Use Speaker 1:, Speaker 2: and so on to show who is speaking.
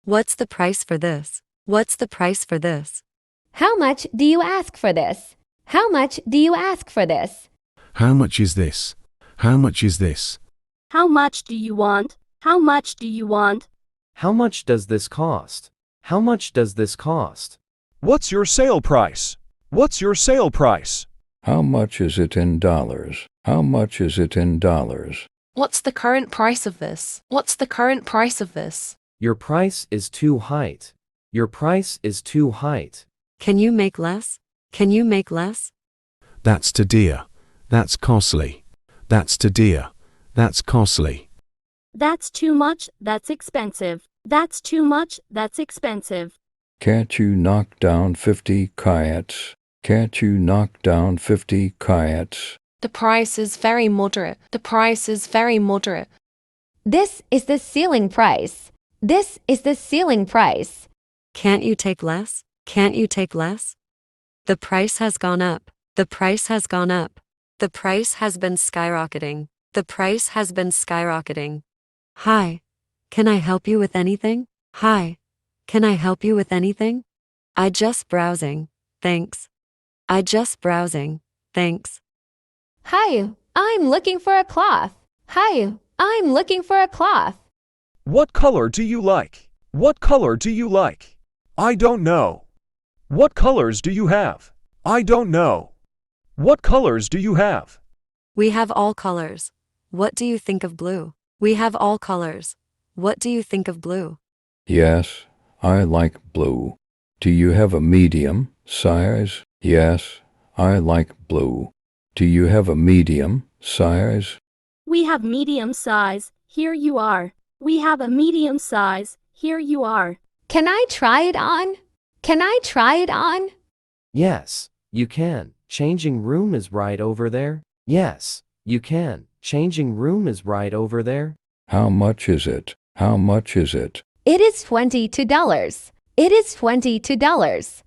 Speaker 1: What's the price for this? What's the price for this?
Speaker 2: How much do you ask for this? How much do you ask for this?
Speaker 3: How much is this? How much is this?
Speaker 4: How much do you want? How much do you want?
Speaker 5: How much does this cost? How much does this cost?
Speaker 6: What's your sale price? What's your sale price?
Speaker 7: How much is it in dollars? How much is it in dollars?
Speaker 8: What's the current price of this? What's the current price of this?
Speaker 5: Your price is too high. Your price is too high.
Speaker 1: Can you make less? Can you make less?
Speaker 3: That's too dear. That's costly. That's too dear. That's costly.
Speaker 4: That's too much, that's expensive. That's too much, that's expensive.
Speaker 7: Can't you knock down 50 kyats? Can't you knock down 50 kyats?
Speaker 8: The price is very moderate. The price is very moderate.
Speaker 2: This is the ceiling price. This is the ceiling price.
Speaker 1: Can't you take less? Can't you take less? The price has gone up. The price has gone up. The price has been skyrocketing. The price has been skyrocketing. Hi. Can I help you with anything? Hi. Can I help you with anything? I just browsing. Thanks. I just browsing. Thanks.
Speaker 2: Hi, I'm looking for a cloth. Hi, I'm looking for a cloth.
Speaker 6: What color do you like? What color do you like? I don't know. What colors do you have? I don't know. What colors do you have?
Speaker 1: We have all colors. What do you think of blue? We have all colors. What do you think of blue?
Speaker 7: Yes, I like blue. Do you have a medium size? Yes, I like blue. Do you have a medium size?
Speaker 4: We have medium size. Here you are. We have a medium size. Here you are.
Speaker 2: Can I try it on? Can I try it on?
Speaker 5: Yes, you can. Changing room is right over there. Yes, you can. Changing room is right over there.
Speaker 7: How much is it? How much is it?
Speaker 2: It is $22. It is $22.